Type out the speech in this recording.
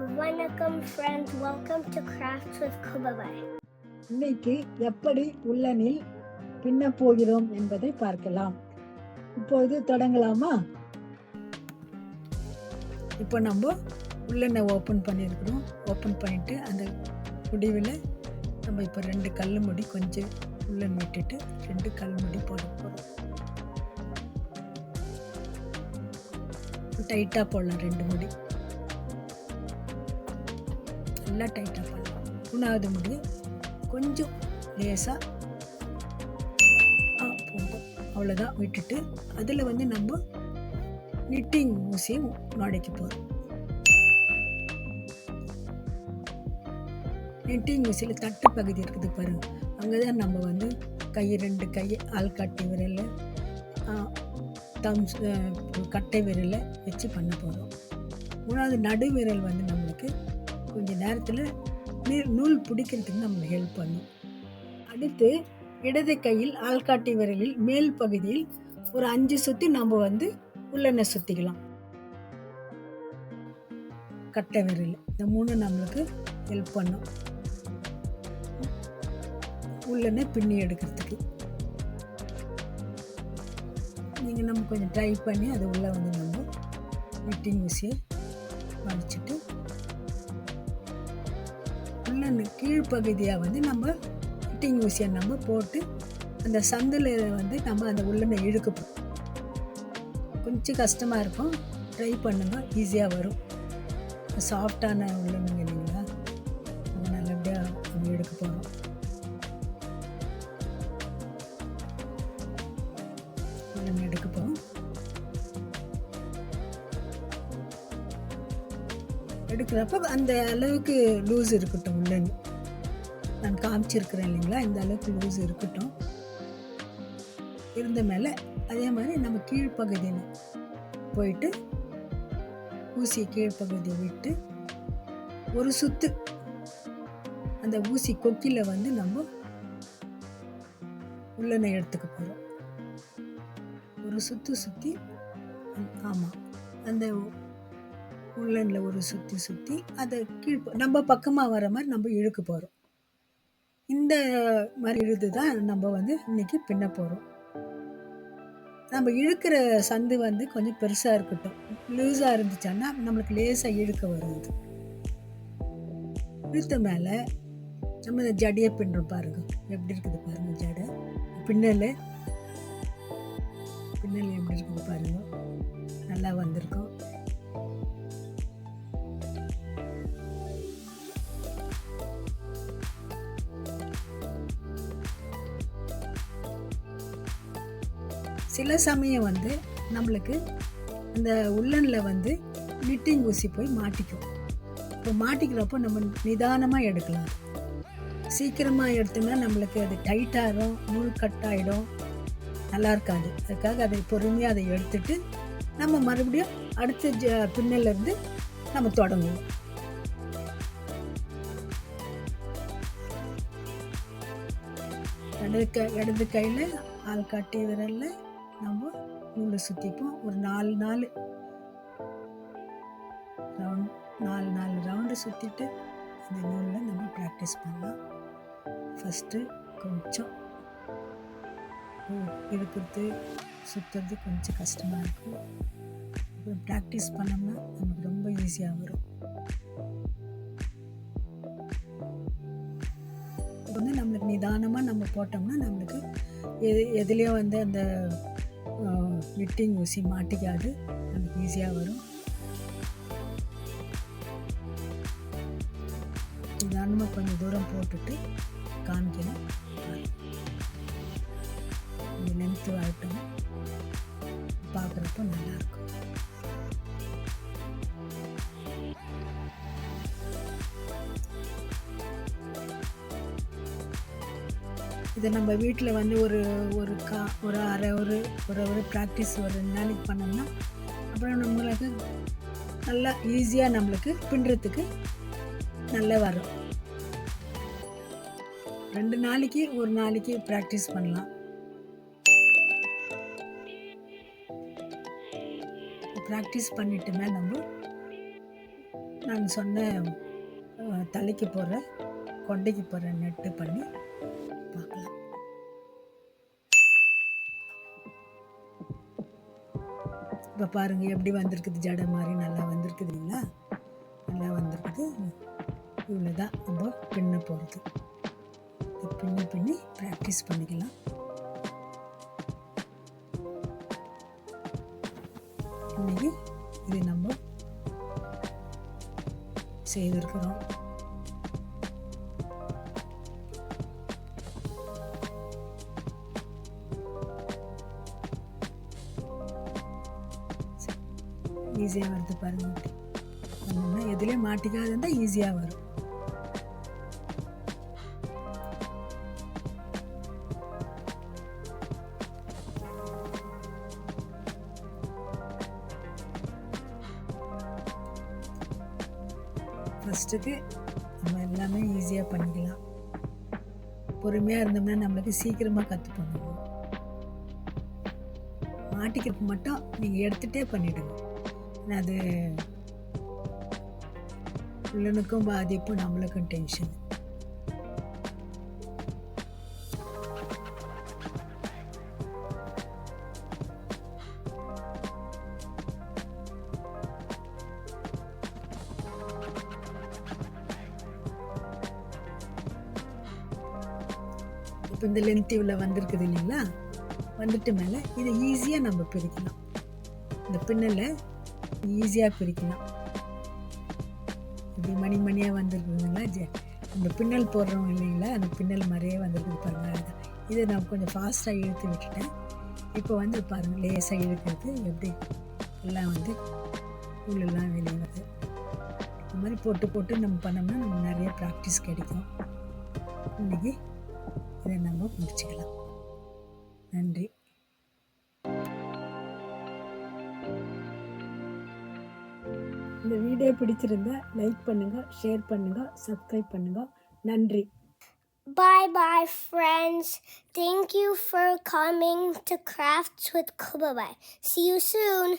வணக்கம் friends, welcome to crafts with குபவை. இன்னைக்கு எப்படி உள்ளனில் பின்ன போகிறோம் என்பதை பார்க்கலாம். இப்போது தொடங்கலாமா? இப்போ நம்ம உள்ளனை ஓப்பன் பண்ணியிருக்கிறோம். ஓப்பன் பண்ணிட்டு அந்த முடிவில் நம்ம இப்போ 2 கல் முடி கொஞ்சம் உள்ளன் விட்டுட்டு 2 கல் முடி போட போகிறோம். டைட்டாக போடலாம். 2 முடி நல்லா டைட்டாக பண்ணலாம். 3வது முடி கொஞ்சம் லேசாக போதும், அவ்வளோதான். விட்டுட்டு அதில் நம்ம நிட்டிங் ஊசியை நுழைக்க போகிறோம். நிட்டிங் ஊசியில் தட்டு பகுதி இருக்குது பாருங்க, அங்கே தான் நம்ம கை 2 கை ஆள்காட்டி விரல் தம்ஸ் கட்டை விரலை வச்சு பண்ண போகிறோம். 3வது நடு விரல் நம்மளுக்கு கொஞ்சம் நேரத்தில் நூல் பிடிக்கிறதுக்கு நம்மளுக்கு ஹெல்ப் பண்ணும். அடுத்து இடது கையில் ஆள்காட்டி விரலில் மேல் பகுதியில் ஒரு 5 சுற்றி நம்ம உள்ளெண்ணை சுற்றிக்கலாம். கட்டை விரல் இந்த 3 நம்மளுக்கு ஹெல்ப் பண்ணும் உள்ளெண்ணை பின்னி எடுக்கிறதுக்கு. நம்ம கொஞ்சம் ட்ரை பண்ணி அது உள்ள நம்ம நிட்டிங் ஊசியை வலிச்சுட்டு உள்ளெண்ணு கீழ்ப்பகுதியாக நம்ம நிட்டிங் ஊசியை நம்ம போட்டு அந்த சந்தில் நம்ம அந்த உள்ளெண்ணை இழுக்க போகிறோம். கொஞ்சம் கஷ்டமாக இருக்கும், ட்ரை பண்ணுங்க, ஈஸியாக வரும். சாஃப்டான உள்ளெண்ணுங்க இல்லைங்களா, அது நல்லபடியாக நம்ம எடுக்க போகிறோம். உள்ளெண்ணை எடுக்க போகிறோம். எடுக்கிறப்ப அந்த அளவுக்கு லூஸ் இருக்கட்டும். உள்ளெண்ணு நான் காமிச்சிருக்கிறேன் இல்லைங்களா, இந்த அளவுக்கு லூஸ் இருக்கட்டும். இருந்த மேலே அதே மாதிரி நம்ம கீழ்ப்பகுதியில் போயிட்டு ஊசி கீழ்ப்பகுதியை விட்டு ஒரு சுத்து அந்த ஊசி கொக்கியில் நம்ம உள்ளெண்ணை எடுத்துக்க போகிறோம். ஒரு சுற்றி ஆமாம், அந்த உள்ளனில் ஒரு சுற்றி அதை நம்ம பக்கமாக வர மாதிரி நம்ம இழுக்க போகிறோம். இந்த மாதிரி இழுது தான் நம்ம இன்னைக்கு பின்ன போகிறோம். நம்ம இழுக்கிற சந்து கொஞ்சம் பெருசாக இருக்கட்டும். லூஸாக இருந்துச்சுன்னா நம்மளுக்கு லேசாக இழுக்க வரும். இழுத்த மேலே நம்ம இந்த ஜடியை பின்னுறோம் பாருங்க, எப்படி இருக்குது பாருங்க. ஜடை பின்னல் எப்படி இருக்குது பாருங்க, நல்லா வந்திருக்கும். சில சமயம் நம்மளுக்கு அந்த உள்ளனில் நிட்டிங் ஊசி போய் மாட்டிக்கும். இப்போ மாட்டிக்கிறப்போ நம்ம நிதானமாக எடுக்கலாம். சீக்கிரமாக எடுத்தோம்னா நம்மளுக்கு அது டைட்டாகிடும், நூல் கட்டாயிடும், நல்லா இருக்காது. அதுக்காக அதை பொறுமையாக அதை எடுத்துட்டு நம்ம மறுபடியும் அடுத்த பின்னலேருந்து நம்ம தொடங்குவோம். இடது கையில் ஆள்காட்டி விரலில் நம்ம நூலை சுற்றிப்போம். ஒரு 4 ரவுண்டு சுற்றிட்டு இந்த நூலில் நம்ம ப்ராக்டிஸ் பண்ணலாம். ஃபஸ்ட்டு கொஞ்சம் இழுக்கிறது சுற்றுறது கொஞ்சம் கஷ்டமாக இருக்கும். அப்புறம் ப்ராக்டிஸ் பண்ணோம்னா நமக்கு ரொம்ப ஈஸியாக வரும். நம்மளுக்கு நிதானமாக நம்ம போட்டோம்னா நம்மளுக்கு எதுலேயும் அந்த நிட்டிங் ஊசி மாட்டிக்காது, நமக்கு ஈஸியாக வரும். நிதானமாக கொஞ்சம் தூரம் போட்டுட்டு காமிக்கணும். இந்த லென்த்து வரட்டும், பார்க்குறப்போ நல்லாயிருக்கும். இதை நம்ம வீட்டில் ஒரு அரை ஒரு ப்ராக்டிஸ் ஒரு 2 நாளைக்கு பண்ணோம்னா அப்புறம் நம்மளுக்கு நல்லா ஈஸியாக நம்மளுக்கு பின்னுறதுக்கு நல்லா வரும். 2 நாளைக்கு ஒரு நாளைக்கு ப்ராக்டிஸ் பண்ணலாம். ப்ராக்டிஸ் பண்ணிட்டுமே நான் சொன்ன தலைக்கு போடுற கொண்டைக்கு போடுற நெட்டு பண்ணி பார்க்கலாம். இப்போ பாருங்கள் எப்படி வந்திருக்குது, ஜடை மாதிரி நல்லா வந்திருக்குது இல்லைங்களா? நல்லா வந்திருக்குது. இவ்வளோ தான் நம்ம பின்ன போகிறது. பின்னி ப்ராக்டிஸ் பண்ணிக்கலாம். இன்னைக்கு இது நம்ம செய்திருக்கிறோம். ஈஸியாக வருது பாருங்க. எதுலேயே மாட்டிக்காது இருந்தால் ஈஸியாக வரும். ஃபஸ்ட்டுக்கு நம்ம எல்லாமே ஈஸியாக பண்ணிக்கலாம். பொறுமையாக இருந்தோம்னா நம்மளுக்கு சீக்கிரமாக கற்று பண்ணுவோம். மாட்டிக்கிறதுக்கு மட்டும் நீங்கள் எடுத்துகிட்டே பண்ணிவிடுங்க. அது உள்ளனுக்கும் பாதிப்பு, நம்மளுக்கும் டென்ஷன். இப்போ இந்த லென்த் இவ்வளோ வந்திருக்குது இல்லைங்களா? வந்துட்டு மேலே இதை ஈஸியாக நம்ம பிரிக்கலாம். இந்த பின்னலை ஈஸியாக பிரிக்கலாம். இப்படி மணியாக வந்திருக்குதுங்களா? நம்ம பின்னல் போடுறோம் இல்லைங்களா? அந்த பின்னல் மாதிரியே வந்திருக்குது பாருங்கள். இதை நான் கொஞ்சம் ஃபாஸ்ட்டாக இழுத்து விட்டுட்டேன். இப்போ வந்து பாருங்கள், லேசாக இழுக்கிறது எப்படி எல்லாம் வந்து உள்ளெல்லாம் வெளியே வருது. இந்த மாதிரி போட்டு நம்ம பண்ணோம்னா நமக்கு நிறைய ப்ராக்டிஸ் கிடைக்கும். இன்றைக்கி இதை நம்ம முடிச்சுக்கலாம். நன்றி. இந்த வீடியோ பிடிச்சிருந்தா லைக் பண்ணுங்கள், ஷேர் பண்ணுங்கள், சப்ஸ்கிரைப் பண்ணுங்கள். நன்றி. Bye friends. Thank you for coming to Crafts with Kubabai. See you soon.